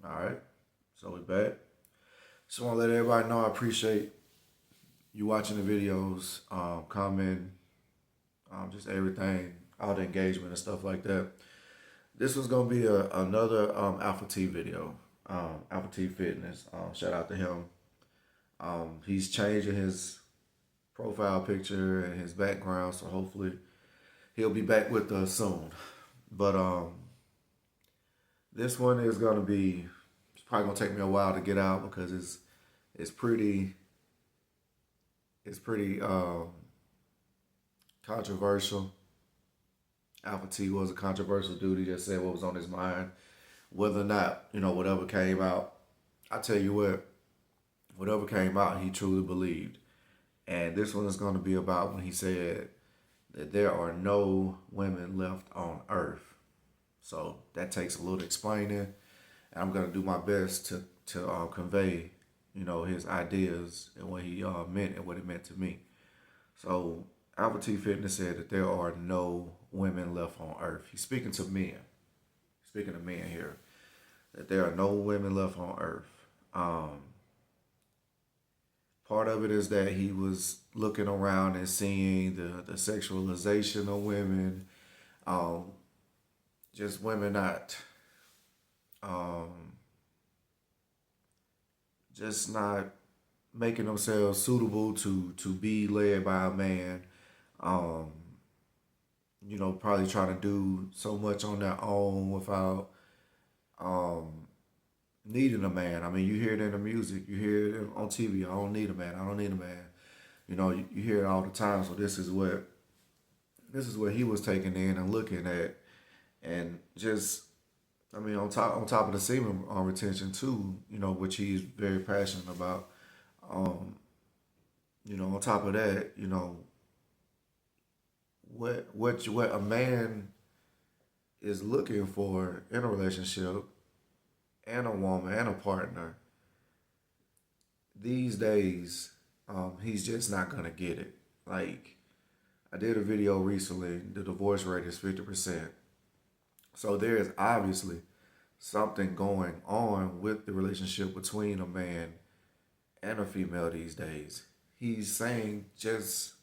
All right, so we back. Just want to let everybody know I appreciate you watching the videos, commenting, just everything, all the engagement and stuff like that. This was gonna be another Alpha T video, Alpha T Fitness. Shout out to him. He's changing his profile picture and his background, so hopefully he'll be back with us soon. But this one is gonna be. It's probably gonna take me a while to get out because it's pretty controversial. Alpha T was a controversial dude. He just said what was on his mind, whether or not whatever came out. I tell you what, whatever came out, he truly believed. And this one is going to be about when he said that there are no women left on Earth. So that takes a little explaining, and I'm going to do my best to convey his ideas and what he meant and what it meant to me. So Albert T. Fitness said that there are no women left on Earth. He's speaking to men. Speaking to men here, that there are no women left on Earth. Part of it is that he was looking around and seeing the sexualization of women, just women not, just not making themselves suitable to be led by a man. Um, Probably trying to do so much on their own without needing a man. I mean, you hear it in the music, you hear it on TV. I don't need a man. I don't need a man. You hear it all the time. So this is what he was taking in and looking at, and just on top of the semen retention too. Which he's very passionate about. On top of that, what a man is looking for in a relationship and a woman and a partner these days, he's just not gonna get it. Like, I did a video recently, the divorce rate is 50%. So there is obviously something going on with the relationship between a man and a female these days. He's saying just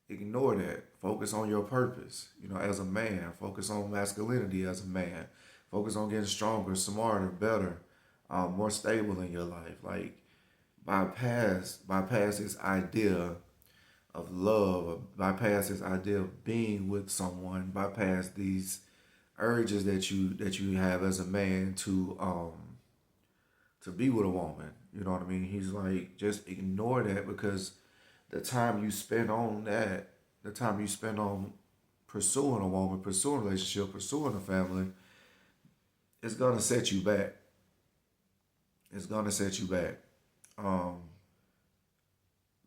ignore that. Focus on your purpose. As a man, focus on masculinity as a man. Focus on getting stronger, smarter, better, more stable in your life. Like, bypass this idea of love, bypass this idea of being with someone, bypass these urges that you have as a man to be with a woman. You know what I mean? He's like, just ignore that, because the time you spend on that, the time you spend on pursuing a woman, pursuing a relationship, pursuing a family, it's gonna set you back. It's gonna set you back. Um,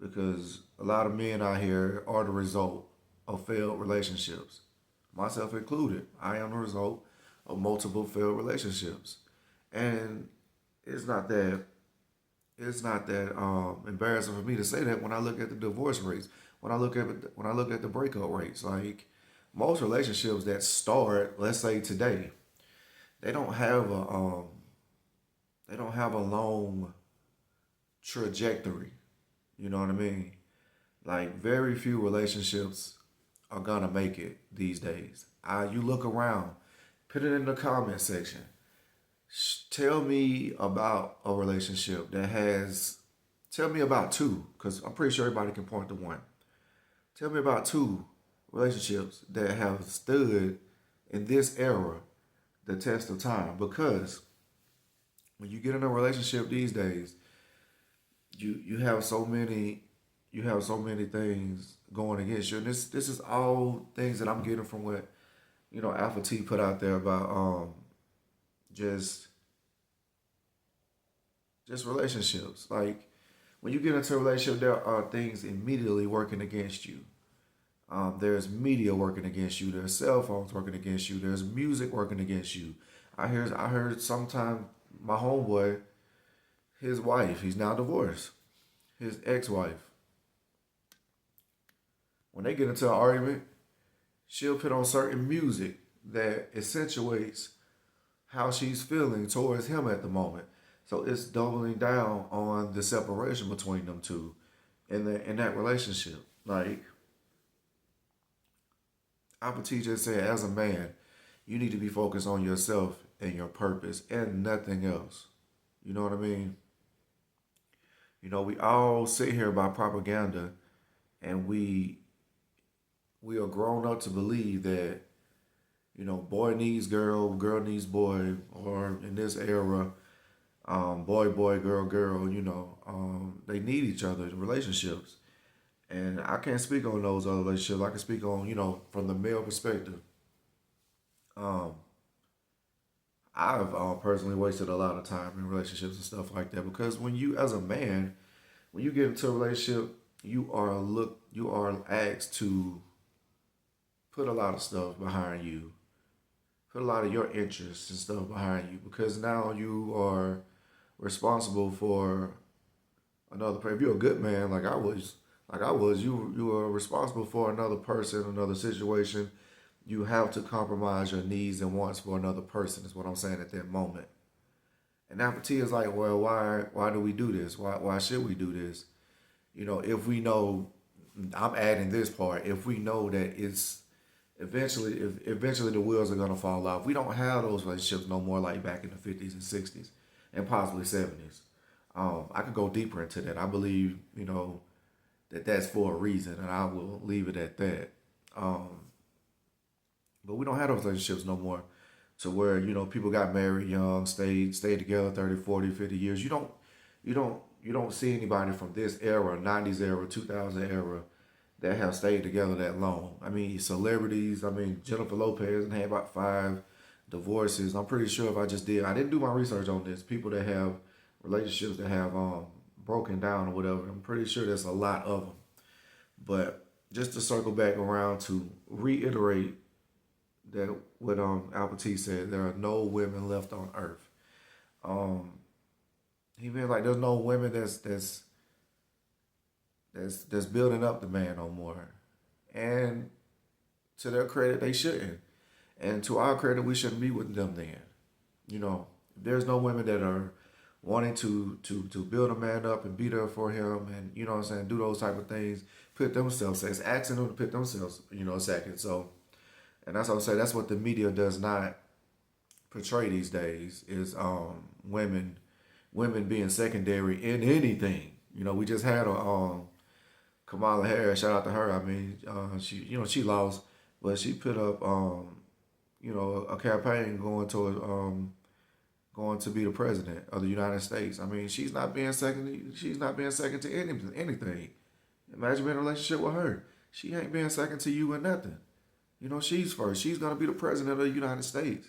because a lot of men out here are the result of failed relationships, myself included. I am the result of multiple failed relationships, and it's not that embarrassing for me to say that when I look at the divorce rates, when I look at the breakup rates. Like, most relationships that start, let's say today, they don't have a long trajectory. You know what I mean? Like, very few relationships are gonna make it these days. You look around, put it in the comment section. Tell me about a relationship that has. Tell me about two, because I'm pretty sure everybody can point to one. Tell me about two relationships that have stood in this era the test of time. Because when you get in a relationship these days, you have so many things going against you, and this is all things that I'm getting from what Alpha T put out there about just relationships. Like, when you get into a relationship, there are things immediately working against you. There's media working against you. There's cell phones working against you. There's music working against you. I heard sometime my homeboy, his wife, he's now divorced, his ex-wife, when they get into an argument, she'll put on certain music that accentuates how she's feeling towards him at the moment. So it's doubling down on the separation between them two in that relationship. Like Apathy just said, as a man, you need to be focused on yourself and your purpose and nothing else. You know what I mean? We all sit here by propaganda, and we are grown up to believe that boy needs girl, girl needs boy, or in this era, boy, boy, girl, girl. They need each other in relationships, and I can't speak on those other relationships. I can speak on from the male perspective. Um, I've personally wasted a lot of time in relationships and stuff like that because when you, as a man, when you get into a relationship, you are asked to put a lot of stuff behind you, put a lot of your interests and stuff behind you because now you are responsible for another person. If you're a good man, you are responsible for another person, another situation. You have to compromise your needs and wants for another person. Is what I'm saying at that moment. And apathy is like, well, why do we do this? Why should we do this? If we know, I'm adding this part. If we know that it's eventually the wheels are gonna fall off. We don't have those relationships no more like back in the 50s and 60s and possibly 70s. I could go deeper into that. I believe that that's for a reason, and I will leave it at that. Um, but we don't have those relationships no more to where people got married young, stayed together 30, 40, 50 years. You don't see anybody from this era, 90s era, 2000 era that have stayed together that long. I mean, celebrities, Jennifer Lopez and had about 5 divorces. I'm pretty sure if I didn't do my research on this, people that have relationships that have broken down or whatever, I'm pretty sure there's a lot of them. But just to circle back around to reiterate that what Albert T said, there are no women left on earth. Um, he meant like there's no women that's building up the man no more. And to their credit, they shouldn't. And to our credit, we shouldn't be with them then. There's no women that are wanting to build a man up and be there for him and what I'm saying, do those type of things, put themselves, it's asking them to put themselves, second. So, and that's what I'm saying, that's what the media does not portray these days is women being secondary in anything. We just had a Kamala Harris, shout out to her. I mean, she lost, but she put up a campaign going to be the president of the United States. I mean, she's not being second. She's not being second to anything. Imagine being in a relationship with her. She ain't being second to you or nothing. She's first. She's gonna be the president of the United States.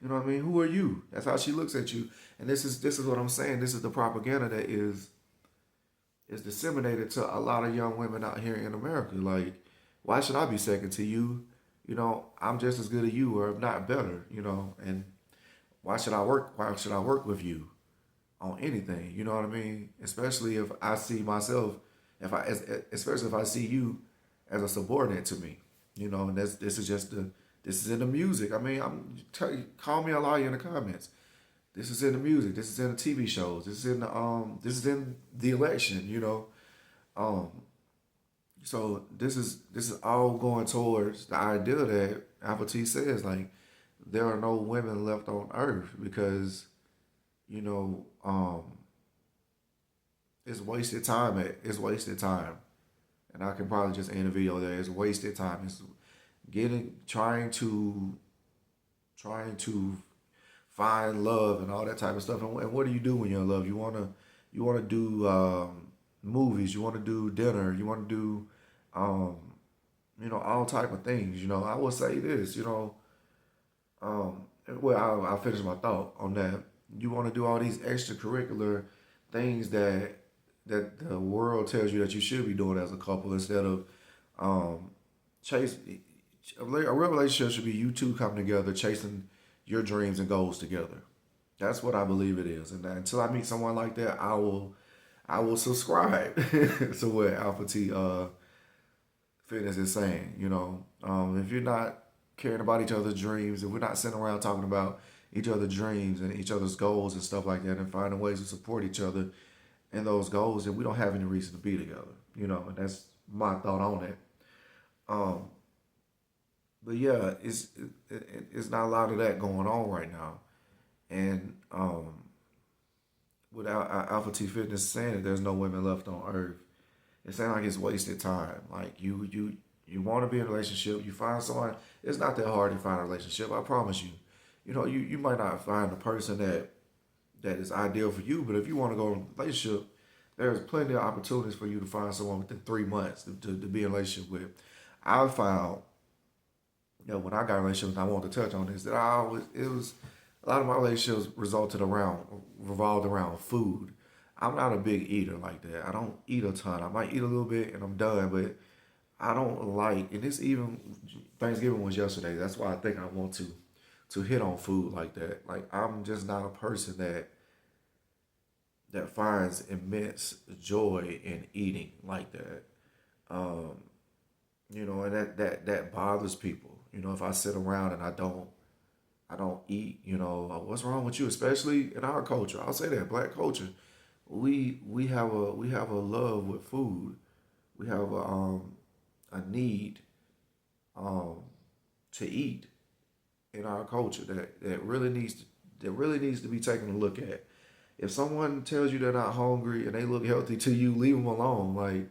You know what I mean? Who are you? That's how she looks at you. And this is what I'm saying. This is the propaganda that is disseminated to a lot of young women out here in America. Like, why should I be second to you? I'm just as good as you, or if not better. And why should I work? Why should I work with you on anything? You know what I mean? Especially if I see myself, especially if I see you as a subordinate to me. And this is in the music. I mean, call me a liar in the comments. This is in the music. This is in the TV shows. This is in the election. Um, so this is all going towards the idea that Apple T says like there are no women left on earth because you know um, it's wasted time. It's wasted time, and I can probably just end the video there. It's wasted time. It's trying to find love and all that type of stuff. And what do you do when you're in love? You wanna do movies. You want to do dinner. You want to do um, all type of things. I will say this. Um, well, I'll finish my thought on that. You want to do all these extracurricular things that the world tells you that you should be doing as a couple instead of um, chase. A real relationship should be you two coming together, chasing your dreams and goals together. That's what I believe it is. And until I meet someone like that, I will subscribe to what Alpha T Fitness is saying. If you're not caring about each other's dreams, if we're not sitting around talking about each other's dreams and each other's goals and stuff like that, and finding ways to support each other in those goals, and we don't have any reason to be together. And that's my thought on it. Um, but yeah, it's not a lot of that going on right now, and without Alpha T Fitness saying that there's no women left on Earth, it sounds like it's wasted time. Like you want to be in a relationship, you find someone. It's not that hard to find a relationship. I promise you. You might not find the person that is ideal for you, but if you want to go in a relationship, there's plenty of opportunities for you to find someone within 3 months to be in a relationship with. I found when I got in relationships, and I want to touch on this, that it was a lot of my relationships revolved around food. I'm not a big eater like that. I don't eat a ton. I might eat a little bit and I'm done, but I don't like, and this even Thanksgiving was yesterday. That's why I think I want to hit on food like that. Like I'm just not a person that finds immense joy in eating like that. Um, and that bothers people. If I sit around and I don't eat, what's wrong with you? Especially in our culture. I'll say that, Black culture. We have a love with food. We have a need um to eat in our culture that really needs to be taken a look at. If someone tells you they're not hungry and they look healthy to you, leave them alone. Like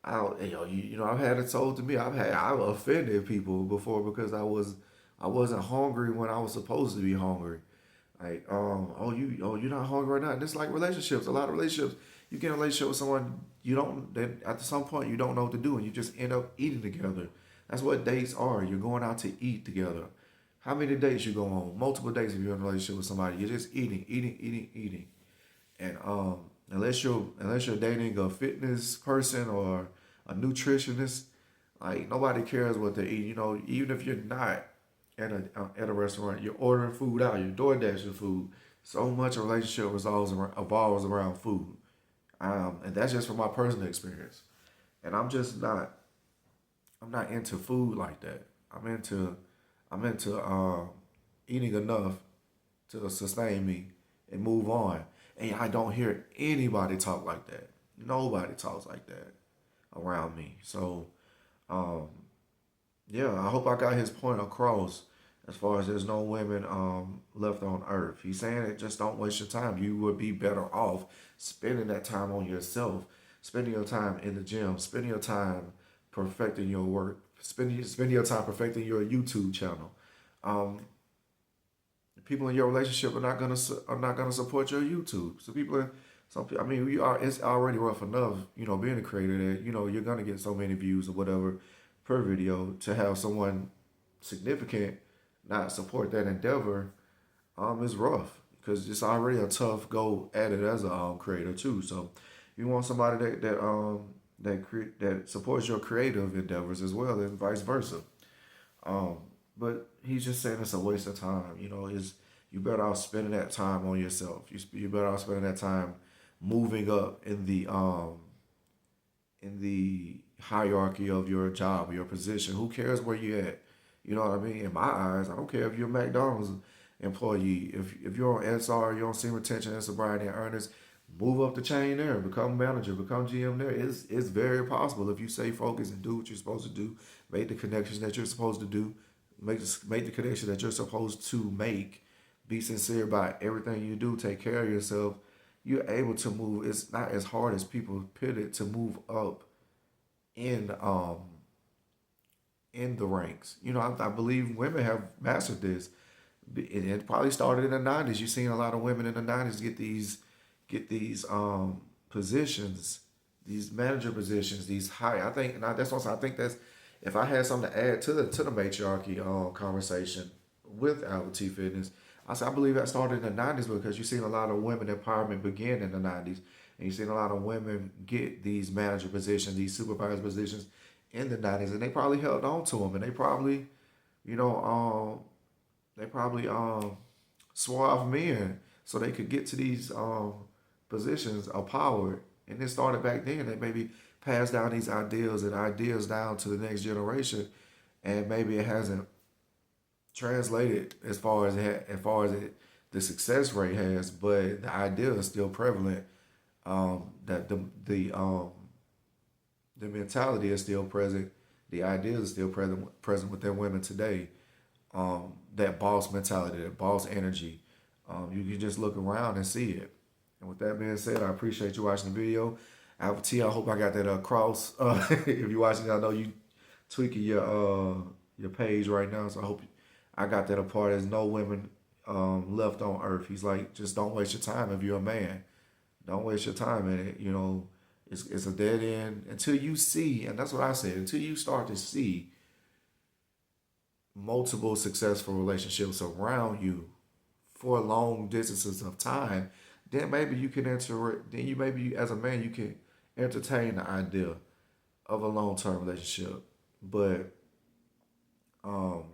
I've had it told to me. I've offended people before because I wasn't hungry when I was supposed to be hungry. Like you're not hungry right now. And it's like relationships. A lot of relationships, you get in a relationship with someone you don't. Then at some point you don't know what to do, and you just end up eating together. That's what dates are. You're going out to eat together. How many dates you go on? Multiple dates if you're in a relationship with somebody. You're just eating, eating, eating, eating. And unless you're dating a fitness person or a nutritionist, like nobody cares what they eat. Even if you're not at a restaurant, you're ordering food out, you're DoorDashing food. So much a relationship evolves around food, and that's just from my personal experience. And I'm not into food like that. I'm into eating enough to sustain me and move on. And I don't hear anybody talk like that. Nobody talks like that around me. So, um, yeah, I hope I got his point across as far as there's no women left on earth. He's saying it just don't waste your time. You would be better off spending that time on yourself, spending your time in the gym, spending your time perfecting your work, spending your time perfecting your YouTube channel. Um, People in your relationship are not gonna support your YouTube. So I mean, it's already rough enough, being a creator that you're gonna get so many views or whatever per video. To have someone significant not support that endeavor, is rough because it's already a tough go at it as a creator too. So you want somebody that supports your creative endeavors as well, and vice versa. Um, but he's just saying it's a waste of time. Is you better off spending that time on yourself. You better off spending that time moving up in the hierarchy of your job, your position. Who cares where you at? You know what I mean? In my eyes, I don't care if you're a McDonald's employee. If you're on SR, you're on senior retention and sobriety and earners, move up the chain there, become manager, become GM there. It's very possible if you stay focused and do what you're supposed to do, make the connections that you're supposed to do, make the connection that you're supposed to make, be sincere about everything you do, take care of yourself. You're able to move. It's not as hard as people put it to move up in in the ranks. I believe women have mastered this. It probably started in the '90s. You've seen a lot of women in the '90s get these positions, these manager positions, these high. I think, and that's what I think that's, if I had something to add to the matriarchy conversation with Albert T Fitness, I believe that started in the '90s because you've seen a lot of women empowerment begin in the '90s, and you've seen a lot of women get these manager positions, these supervisor positions in the '90s, and they probably held on to them, and you know, um, they probably swore off men so they could get to these positions of power. And it started back then. They maybe passed down these ideals and ideas down to the next generation, and maybe it hasn't translated as far as the success rate has, but the idea is still prevalent. That the mentality is still present. The idea is still present within women today. That boss mentality, that boss energy. You can just look around and see it. And with that being said, I appreciate you watching the video. Alpha T, I hope I got that across. If you're watching, I know you tweaking your page right now, so I hope I got that apart. There's no women left on earth. He's like, just don't waste your time if you're a man. Don't waste your time in it. You know, it's a dead end until you see, and that's what I said, until you start to see multiple successful relationships around you for long distances of time, then maybe you can enter. Then you maybe as a man you can entertain the idea of a long term relationship, but um,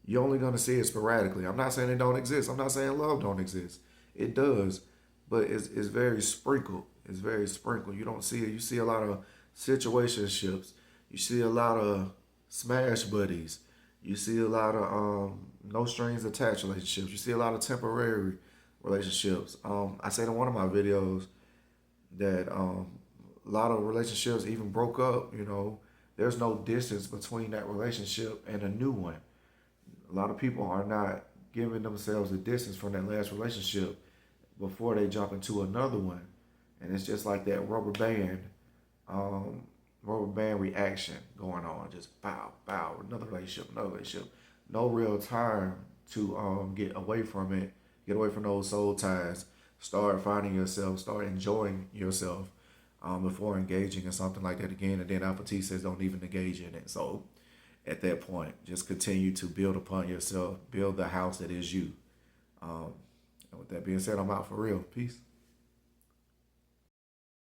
you're only gonna see it sporadically. I'm not saying it don't exist. I'm not saying love don't exist. It does, but it's very sprinkled. It's very sprinkled. You don't see it. You see a lot of situationships. You see a lot of smash buddies. You see a lot of no strings attached relationships. You see a lot of temporary relationships. I said in one of my videos that a lot of relationships even broke up. You know, there's no distance between that relationship and a new one. A lot of people are not giving themselves a distance from that last relationship before they jump into another one. And it's just like that um, rubber band reaction going on. Just bow, bow, another relationship, another relationship. No real time to get away from it, get away from those soul ties, start finding yourself, start enjoying yourself before engaging in something like that again. And then Alpha T says don't even engage in it. So at that point, just continue to build upon yourself, build the house that is you. And with that being said, I'm out for real. Peace.